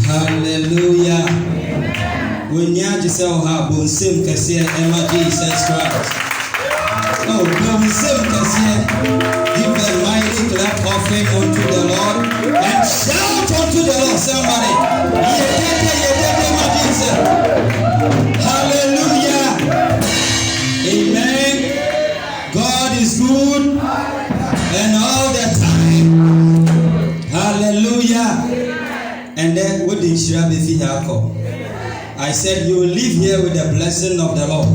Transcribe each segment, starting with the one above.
Hallelujah. We need to say how Bonsim Cassia Emma Jesus Christ. Oh, Bonsim Cassia, give a mighty clap offering unto the Lord and shout unto the Lord. Somebody, hallelujah. Amen. God is good and all the time. Hallelujah. And then what did Shirabi Fihako? I said you will live here with the blessing of the Lord.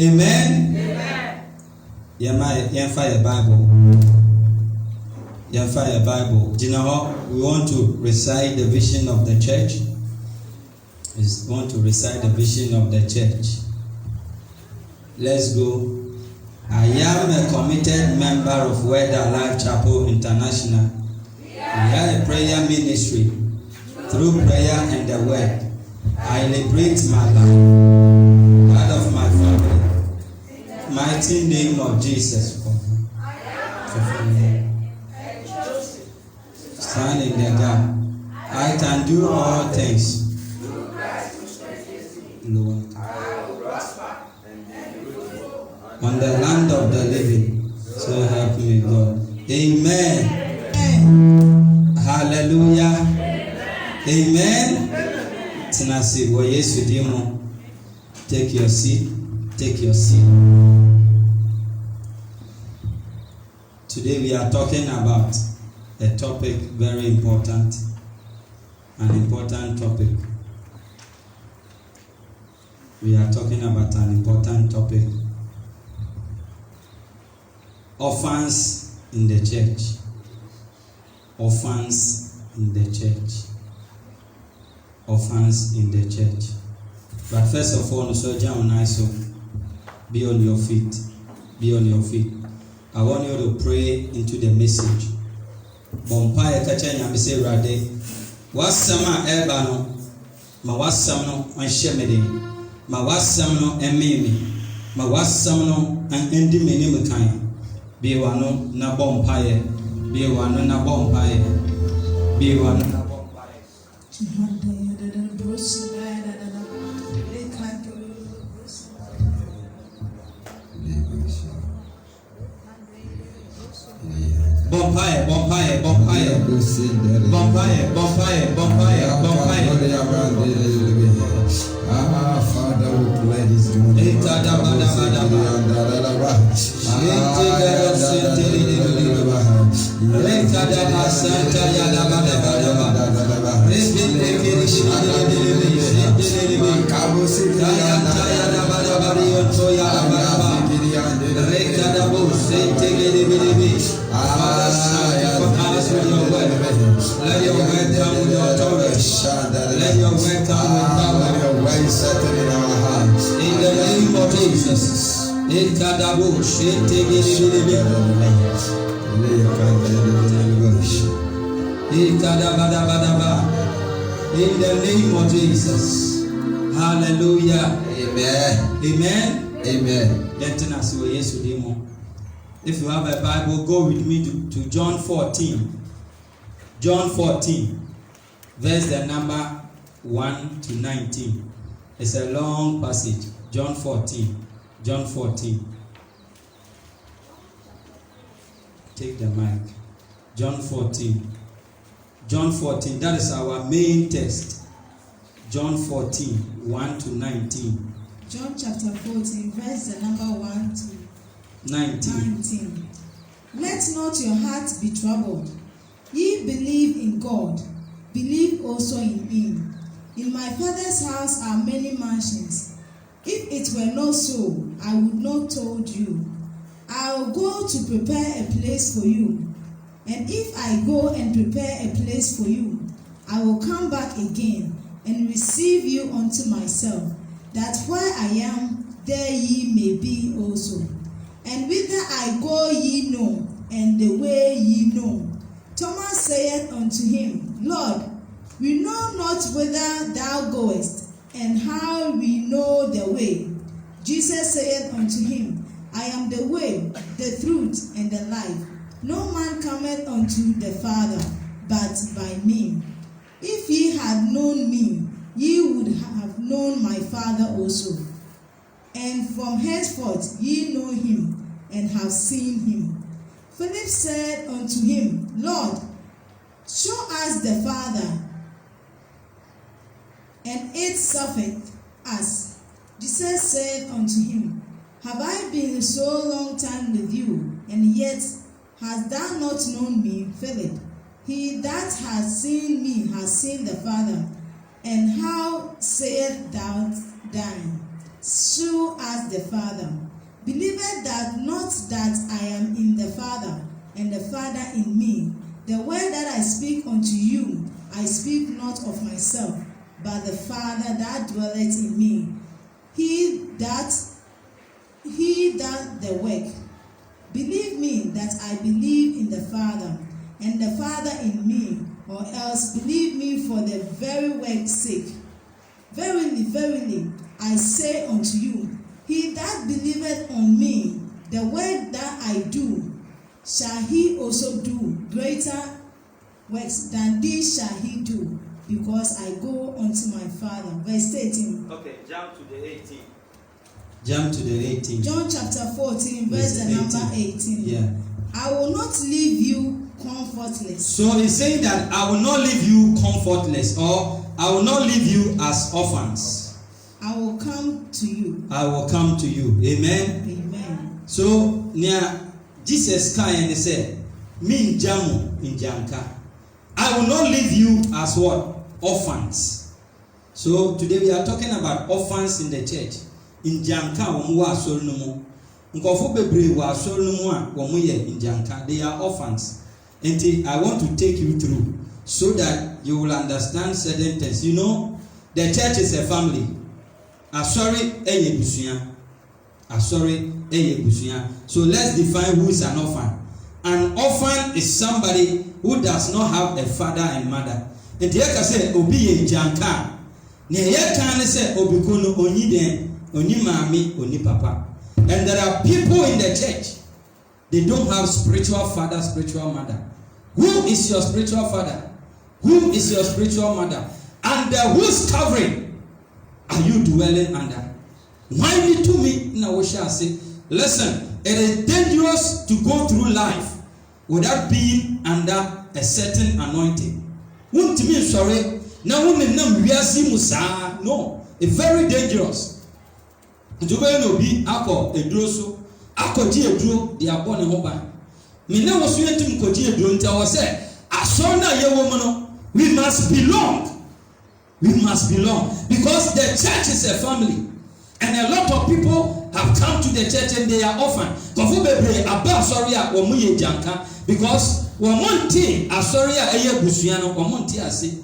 Amen. Amen. Fire Bible. Fire Bible. Do you know how we want to recite the vision of the church? We want to recite the vision of the church. Let's go. I am a committed member of Word Alive Chapel International. We are a prayer ministry. Through prayer and the word, I liberate my life, that of my family. Mighty name of Jesus. Stand in the gap. I can do all things. Lord. On the land of the living. So help me God. Amen. Hallelujah. Amen. Tenasi wo Yesu dimo. Take your seat. Take your seat. Today we are talking about a topic very important. An important topic. We are talking about an important topic. Orphans in the church. Orphans in the church. Orphans in the church. But first of all, so be on your feet. Be on your feet. I want you to pray into the message. Bompaya kacha nyame se rade. Wasama eba no. Ma wasam no anhyemede. Ma wasam no ememi. Ma wasam no endi menim kan. Be wano na bompaya. Be wano na bompaya. Be wano na bompaya. Bompire. Ah, Father, we pray this morning. Let your word come with authority. Let your word come with power. Let your word settle in our hearts. In the name of Jesus. In the name of Jesus. Hallelujah. Amen. Amen. Amen. If you have a Bible, go with me to John 14. John 14, verse the number 1 to 19. It's a long passage. John 14. John 14. Take the mic. John 14. John 14. That is our main text. John 14, 1 to 19. John chapter 14, verse the number 1 to 19. Let not your heart be troubled. Ye believe in God, believe also in me. In my Father's house are many mansions. If it were not so, I would not told you. I will go to prepare a place for you. And if I go and prepare a place for you, I will come back again and receive you unto myself, that where I am, there ye may be also. And whither I go ye know, unto him, Lord, we know not whither thou goest, and how we know the way. Jesus saith unto him, I am the way, the truth, and the life. No man cometh unto the Father but by me. If ye had known me, ye would have known my Father also. And from henceforth ye know him, and have seen him. Philip said unto him, Lord, show us the Father, and it sufficeth us. Jesus said unto him, Have I been so long time with you, and yet hast thou not known me, Philip? He that has seen me has seen the Father. And how sayest thou thine, Show us the Father? Believest thou not that I am in the Father, and the Father in me? The word that I speak unto you, I speak not of myself, but the Father that dwelleth in me. He that the work. Believe me that I believe in the Father, and the Father in me, or else believe me for the very work's sake. Verily, verily, I say unto you, he that believeth on me, the work that I do, shall he also do. Greater works than these shall he do, because I go unto my Father. Verse 18. Okay, jump to the 18. Jump to the 18. John chapter 14, verse the number 18. Yeah. I will not leave you comfortless. So he's saying that I will not leave you comfortless, or I will not leave you as orphans. I will come to you. I will come to you. Amen. Amen. So near Jesus came and said, "Min jamu in janka. I will not leave you as what? Orphans." So today we are talking about orphans in the church. In janka womu wa asori no mu. Nkofo bebre wa asori no mu a womu ye in janka. They are orphans. And I want to take you through so that you will understand certain things. You know, the church is a family. Asori eye busuya. Asori eye busuya. So let's define who is an orphan. An orphan is somebody who does not have a father and mother. And you can say obi ye janka. Ne ye kan say obi kono onyi den, oni mami, oni papa. And there are people in the church, they don't have spiritual father, spiritual mother. Who is your spiritual father? Who is your spiritual mother? Under whose covering are you dwelling under? Why me to me? Now we shall say, listen, it is dangerous to go through life without being under a certain anointing. Won't mean sorry. Now women we are musa. No, it's very dangerous. To no be ako edroso, ako ji edro, they are born in Hoba. Me now was waiting to koji edro until I said, Asona ye woman, we must belong. We must belong because the church is a family, and a lot of people have come to the church and they are orphan. Because womonti asoria eye busua no womonti ase.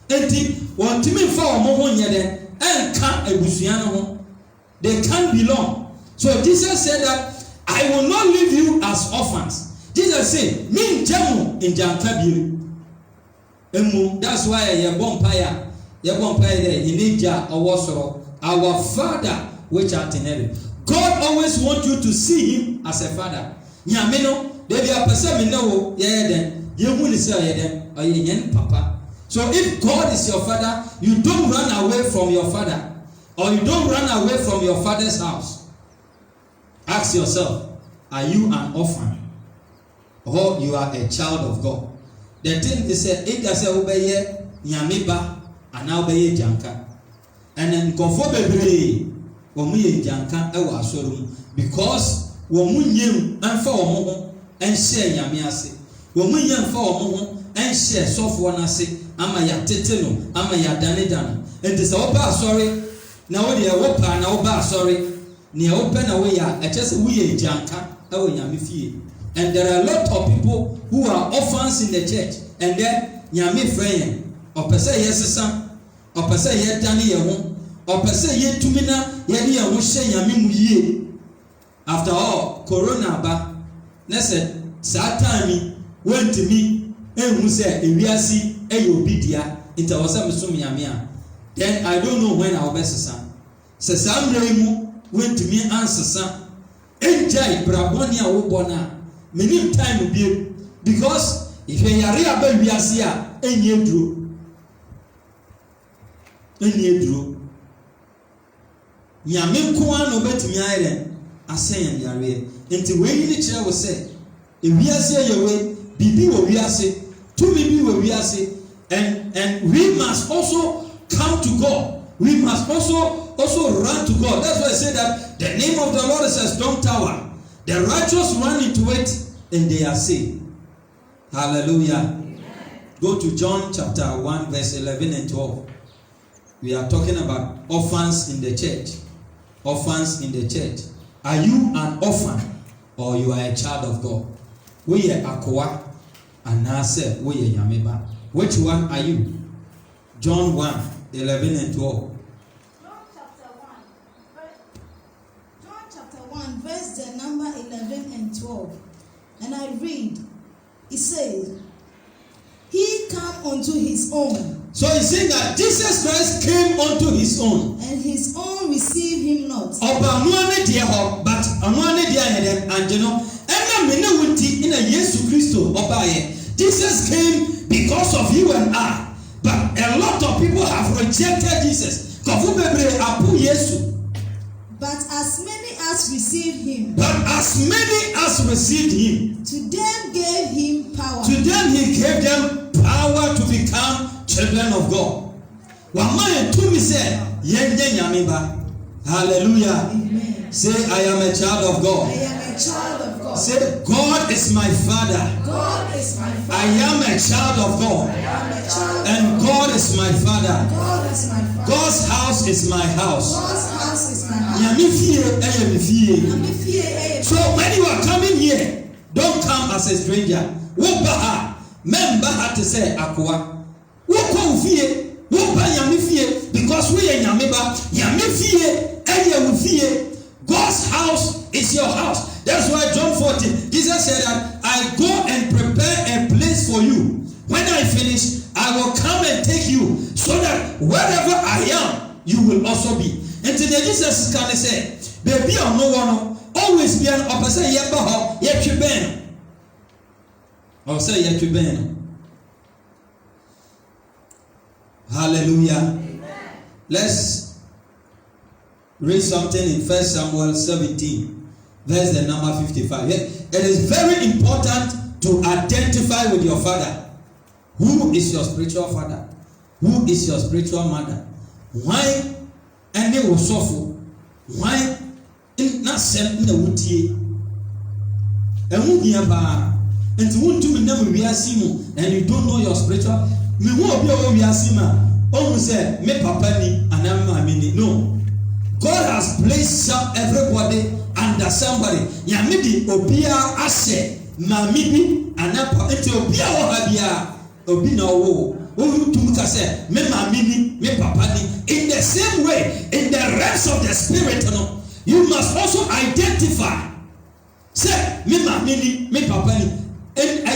Enti wontimi fa omo nyede enka ebusua no ho. They can't belong. So Jesus said that I will not leave you as orphans. Jesus said, "Min jamu in jankabiru." Emu, that's why ye bompire there in India or Wasoro, our Father which art in heaven. God always wants you to see him as a father. Nyameno, they be a person no yeah then you will say then or yen papa. So if God is your father, you don't run away from your father, or you don't run away from your father's house. Ask yourself, are you an orphan, or you are a child of God? The thing is that it does obey nyamiba and now obey janka, and then confo bebre womu janka ewa asorum because womu nyem anfa omo ho en share nyame ase. Womu nyem fa omo ho en share sofo na ase ama ya tete no ama ya dane dan. And this oba sorry na wo de wopa na oba sorry ne open na we ya just we janka ewa nyame fie. And there are a lot of people who are orphans in the church, and then nyame friend or person yesesa or person ye dane ye ho or person ye tumina ye ne ye ho hye nyame mu yie. After all, corona ba na said saa time went to me ehun sɛ ewiase ɛyɛ obi dia nti wɔ sɛ mesom nyame a then I don't know when I will bɛsesa sɛ saa mmerɛ yi mu wɔntumi ansesa ɛngyae brabɔne a wobɔ no a menim time bie because ihwɛ yare aba wiase a ɛnyɛ duro nyame nko ara na obɛtumi ayɛ dɛ asɛn yareɛ nti wei ne kyerɛ wo sɛ ewiase yɛ wei bibi wɔ wiase tumi bi wɔ wiase and we must also come to God. We must also run to God. That's why I say that the name of the Lord is a strong tower. The righteous run into it and they are saved. Hallelujah. Amen. Go to John chapter 1 verse 11 and 12. We are talking about orphans in the church. Orphans in the church. Are you an orphan or you are a child of God? We are akoa and nase we are yameba. Which one are you? John 1, 11 and 12. John chapter 1, verse the number 11 and 12. And I read, it says, He came unto his own. So he's saying that Jesus Christ came unto his own. And his own received him not. Oba anuane die ho, but anuane die ayeden angeno. Ena mene wuti ina Yesu Kristo oba ye. Jesus came because of you and I. But a lot of people have rejected Jesus. Kofu bebre apu Yesu. But as many as received him. To them gave him power. To them he gave them power to become children of God. Wamaye to me say yenye nyameba. Hallelujah. Amen. Say I am a child of God. I am a child of God. Say God is my father. God is my father. I am a child of God. I am a child and God is my father. God is my father. God's house is my house. God's house is my house. So when you are coming here, don't come as a stranger. Wobaha, membaha to say akwa. Woko ufie, woba yamifie, because we are yamiba, yamifie, eye ufie. God's house is your house. That's why John 14, Jesus said that I go and prepare a place for you. When I finish, I will come and take you, so that wherever I am, you will also be. And today Jesus can say, baby, I'm no one, always be an opposite yebaho, yet you ben. Or say yet you ben. Hallelujah. Amen. Let's read something in 1 Samuel 17, verse the number 55. It is very important to identify with your father. Who is your spiritual father? Who is your spiritual mother? Why any osofu? Why not send in the wutie? And who be about? And to want to never be a simu, and you don't know your spiritual. Me won't be a sima. Almost say me papa ni and I'm mini. No. God has placed everybody under somebody. Yamidi obia ashe mamibi anapa enti obia wahabia obi na wo tumka say me mamini me papa ni. In the same way, in the realms of the spirit, you must also identify. Say me mamini me papa ni. And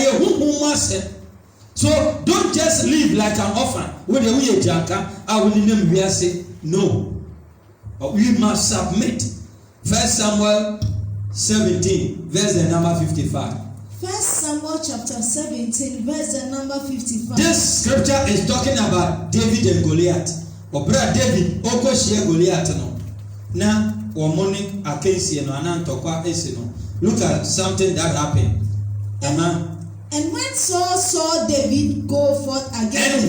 so don't just live like an orphan. When we jaka, I will name we say no. We must submit. 1 Samuel 17, verse the number 55. 1 Samuel chapter 17, verse the number 55. This scripture is talking about David and Goliath. Obra David, oko share Goliath no. Na womoni akensi no anantokwa esi no. Look at something that happened. Amen. And when Saul saw David go forth against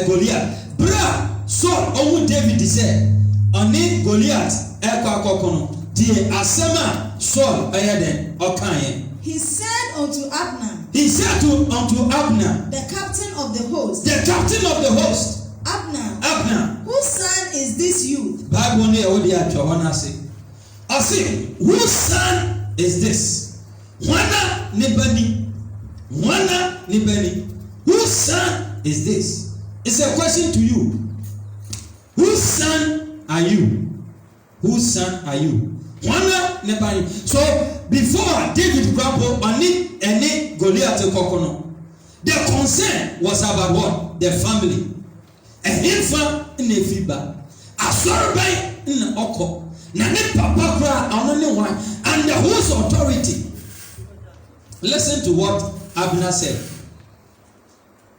Goliath, bra Saul owu David said, "Oni Goliath ekwa kokono die asema Saul ayeden okaye." He said unto Abner, the captain of the host, Abner, whose son is this youth? Bible ne odi atwa say. I say, whose son is this? Wana nibani. Whose son is this? It's a question to you. Whose son are you? Whose son are you? Wana never. So before David grappled on any Goliath kokono, the concern was about what? The family. And infant in the feedback. A survey in the oko. Nani papa cry only one and the whose authority. Listen to what Abner said.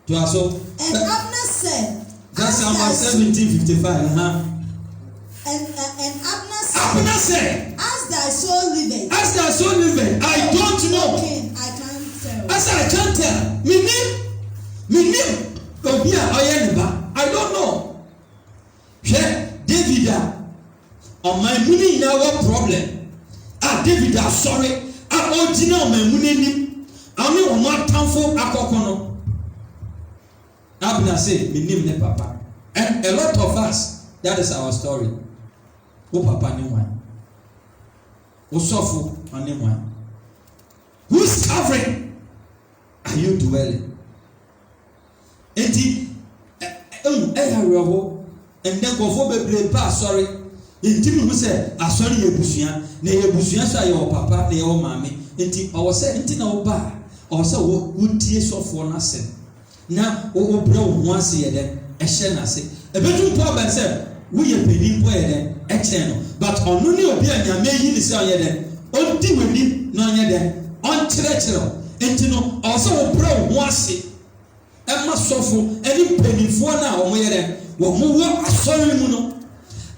To us all. And Abner said, that's Psalm 17:55. And Abner said, as thy soul liveth, I don't know. King, I can't tell. As I can't tell. Me name. I don't know. David on my money in our problem. David sorry. Original my money. I know one time for akokono. Abner said, me name ne papa. And a lot of us, that is our story. O papa ni one. O sofu ni one. Whose covering are you dwelling? Enti and then go for be sorry. Enti me say asori yebusua na yebusua so aye o papa na ye o maame. Enti o say enti na o ba o say wo tie sofo na se. Na o bra wo ho ase ye den e hye na se. Ebetu po ba say wo ye pedi po ye den e kye no. But onu ni obi anyame yi ni se o ye den. On di wani na onye den. On kire. Enti no o say wo bra wo ho ase. Emma sofo any penifo na o mo ye den. Wo mo wo asori mu no.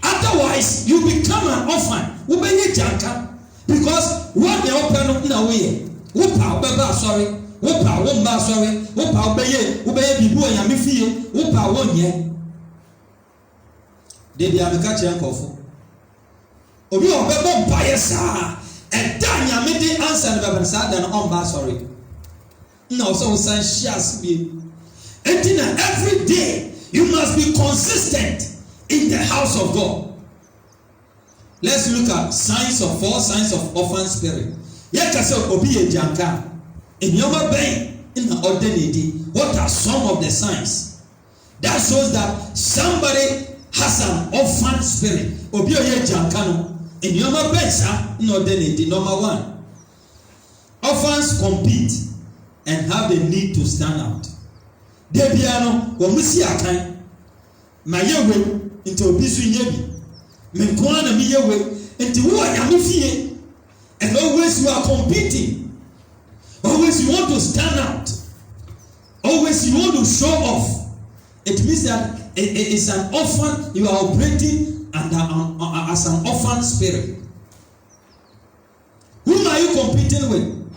Otherwise, you become an orphan. Ubenye janka because what the open na we. Upa obeba sorry. Upa womba sorry. Upa obeye bibu anyame fie. Upa wonye. Debi abeka che nkofo. Obi obeba mpaye saa. Eda anyame de answer na baba saa da na omba sorry. Na also san shares bi. Entina every day you must be consistent in the house of God. Let's look at four signs of orphan spirit. Yekase obi ye janka. Enyoma ben in the ordinary. What are some of the signs? That shows that somebody has an orphan spirit. Obi ye janka no. Enyoma ben sa in ordinary. Number one, orphans compete and have the need to stand out. Debiano omusi akan. Mayewe into obi su nyebi. Menkwana na miyewe into wo anyame fie. And always you are competing. Always you want to stand out. Always you want to show off. It means that it is an orphan. You are operating as an orphan spirit. Whom are you competing with?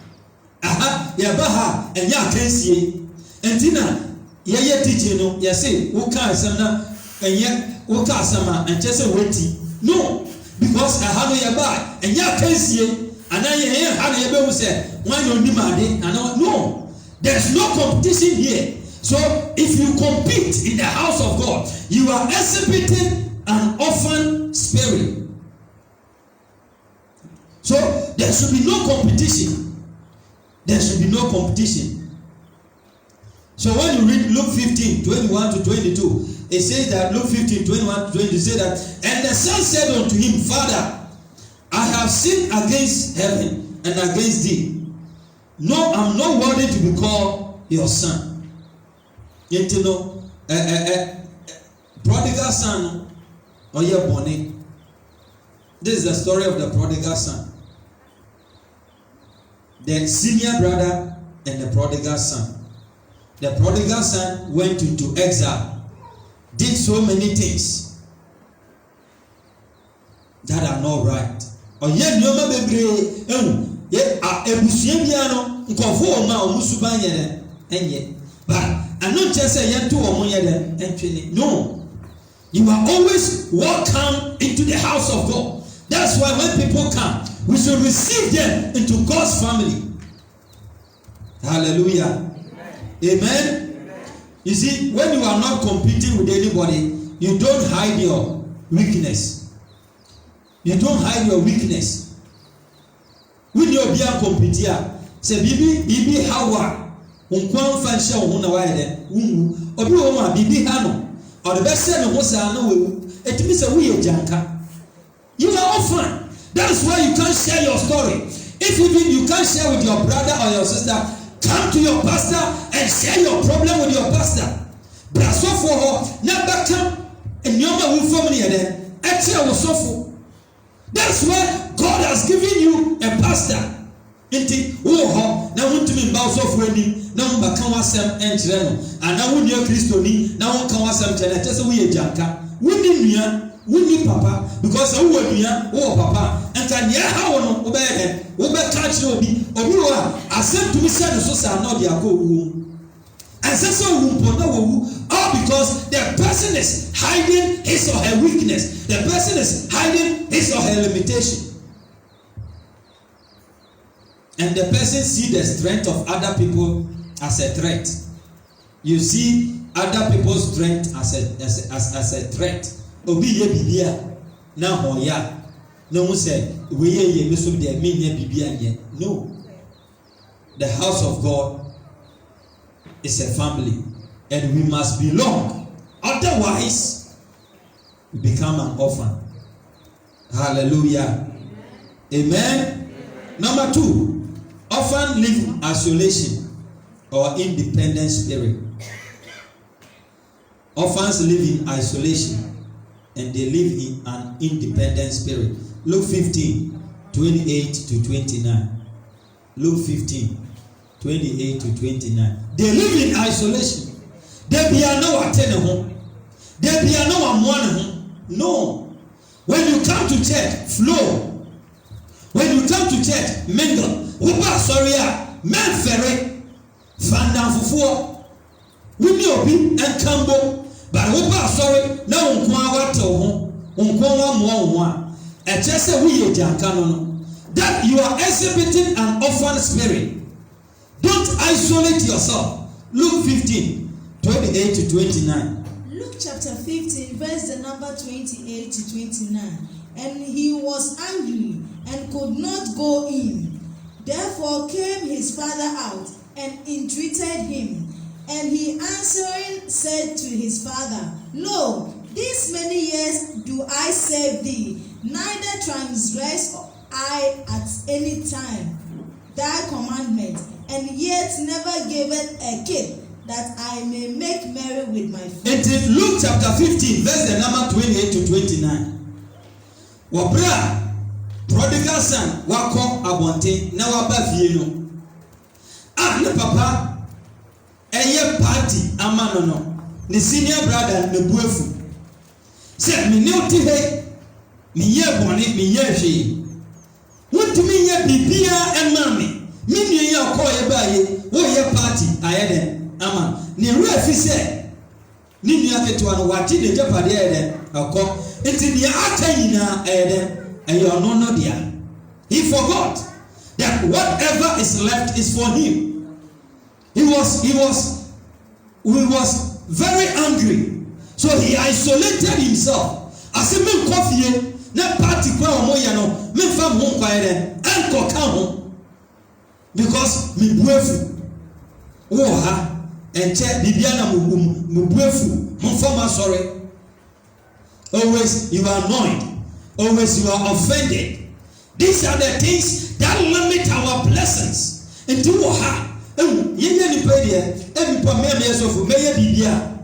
Yabaha and ya kensie. Entina ye teaching no. You say uka asana and ye uka asama and just waiting. No, because I have a buy and ya kensie. And I hear how the Bible said, "Why you need money?" And no, there's no competition here. So if you compete in the house of God, you are exhibiting an orphan spirit. So there should be no competition. There should be no competition. So when you read Luke 15:21-22, it says that Luke 15:21-22 says that, and the son said unto him, Father, I have sinned against heaven and against thee. No, I'm not worthy to be called your son. Yet you know, prodigal son, or your bonnet. This is the story of the prodigal son. The senior brother and the prodigal son. The prodigal son went into exile, did so many things that are not right. Oye nyoma bebre ye ebusua bia no nkofo o ma o musuban ye enye but ano chese ye to o ye entwene. No, you are always welcome into the house of God. That's why when people come, we should receive them into God's family. Hallelujah. Amen. You see, when you are not competing with anybody, you don't hide your weakness. You don't hide your weakness. When you be a competitor, say bibi hawa unkwan fansha wo na wa yede unu obi wo ma bibi ha no or the best say no ho sa na we etimi say we janka. You are orphan. That is why you can't share your story. If even you can't share with your brother or your sister, come to your pastor and share your problem with your pastor. Braso for her, never come and your man will form near them. Actually, was so. That's why God has given you a pastor. Inti wo na wontumi mba osofo ani na wo baka wasem enkyere no ana wo nua Kristo ni na wo ka wasem kyere tese wo ye janka woni nua woni papa because wo nua wo papa enka nya ha wo no wo be he wo be ka kyere obi wo a asem tumi se no so sa na odi akọ owu ancestral womb na wo all because the person is hiding his or her weakness, the person is hiding his or her limitation. And the person see the strength of other people as a threat. You see other people's strength as a threat. Obi ye bibia na hoya. No one said we ye me so de me ye bibia ye. No. The house of God is a family and we must belong. Otherwise we become an orphan. Hallelujah. Amen. Number 2. Often live in isolation or independent spirit. Orphans live in isolation and they live in an independent spirit. Luke 15, 28 to 29. Luke 15, 28 to 29. They live in isolation. They be no attend home. They be no home. No. When you come to church, flow. When you come to church, mingle. Uba sorry men ferry fanda fufuo wuni obi enkambo but uba sorry na unko awate ho unko wa mo a echese we ye janka no that you are exhibiting an orphan spirit. Don't isolate yourself. Luke 15, 28 to 29. Luke chapter 15 verse the number 28 to 29. And he was angry and could not go in. Therefore came his father out and entreated him. And he answering said to his father, Lo, these many years do I serve thee, neither transgress I at any time thy commandment, and yet never gaveth a kid, that I may make merry with my friends. It is Luke chapter 15, verse the number 28 to 29. Wabra prodigal son wako abonte na waba fie no ne papa eye party ama no ne senior brother ne buafu se me ne oti he me ye bone me ye hwe wontumi ye bibia ema me nua ye akoye baaye wo ye party ayede ama ne refi se ne nua ketewa no wati ne japade ayede akọ enti ne aka nyina ayede. And you are not there. He forgot that whatever is left is for him. He was very angry. So he isolated himself. As a man coffee, na party kwa omoya no, me fam home kwa ere, enko ka ho. Because me buefu. Wo ha, enche bibia na mu buefu, mo fam sorry. Always you are annoyed. Always you are offended. These are the things that limit our blessings. And do what? Ye ni pay there. Every po me so for me bibia.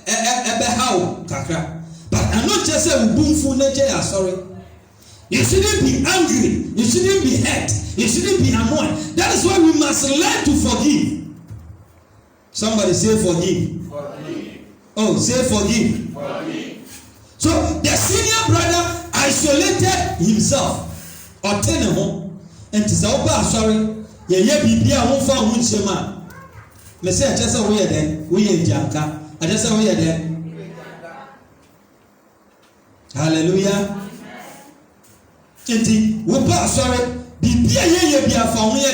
Ebe how kakra. But I'm not just say ubunfu nature sorry. You shouldn't be angry. You shouldn't be hurt. You shouldn't be annoyed. That is why we must learn to forgive. Somebody say forgive. Forgive. Oh, say forgive. Forgive. So the senior brother isolated himself or ten home and to say sorry ye bibia won fa ho nchema me say just say we then we janka I just say we then hallelujah enti wo ba sorry bibia ye bia fa ho ye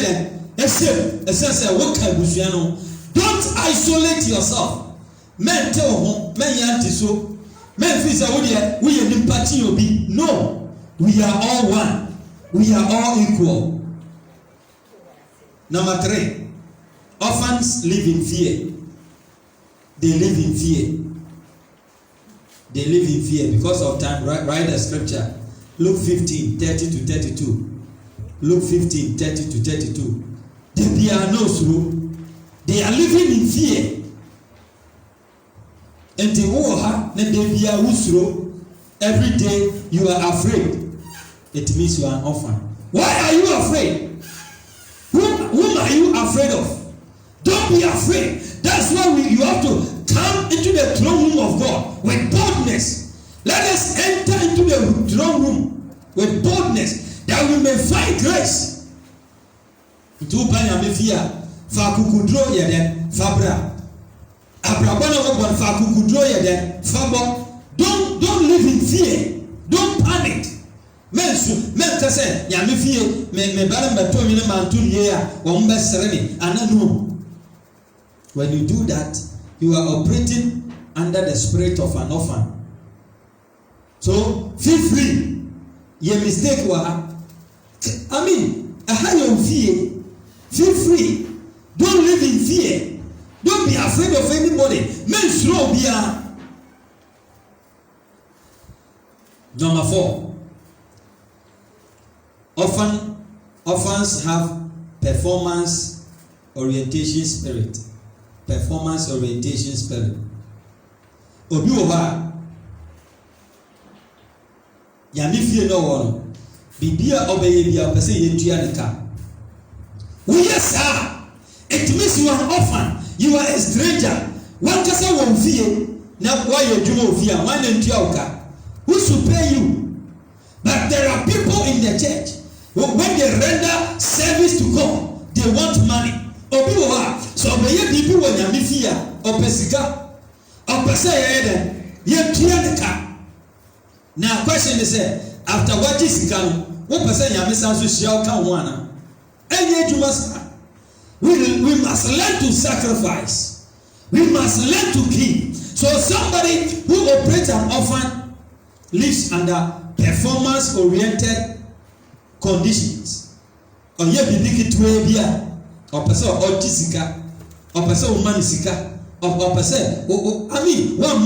then say wo ka busua no. Don't isolate yourself. Men tell ho men yanti so men feel say we are party obi. No, we are all one. We are all equal. Number 3, orphans live in fear. They live in fear. They live in fear because of time. Write the scripture. Luke 15, 30 to 32. Luke 15, 30 to 32. They are no slow. They are living in fear. And they will have they be a slow. Every day you are afraid. It means you are an orphan. Why are you afraid? Whom are you afraid of? Don't be afraid. That's why you have to come into the throne room of God with boldness. Let us enter into the throne room with boldness that we may find grace. To buy a mafia, Fakukudro yeden, Fabra. Abrabana wabon Fakukudro yeden, Fabo. Don't live in fear. Don't panic. Men kase ya mafia me baram beto mi na mantu ya wo mbe sereni ananu. When you do that, you are operating under the spirit of an orphan. So feel free. Your mistake wa. I mean, your fear. Feel free. Don't live in fear. Don't be afraid of anybody. Men slow be a. Number 4. Orphans have performance orientation spirit. Performance orientation spirit. Obi oba ya mi fie no wo bibia obeye bia pese ye tua ne ka. We yes sir. It means you are an orphan. You are a stranger. One kasa won fie na why you dwuma ofie a one ntua oka. Who should pay you? But there are people in the church when they render service to God, they want money. Obi oba so obeye bibi wo nyame fie a opesika opese ye den ye tua ne ka. Now question is after what is come, what person nyame san so shia ka ho ana? Enye juma sa. We must learn to sacrifice. We must learn to give. So somebody who operates an orphan lives under performance oriented conditions. Oye bibiki tuwe bia. Opese o tisika. Opese o manisika. Opese I mean one man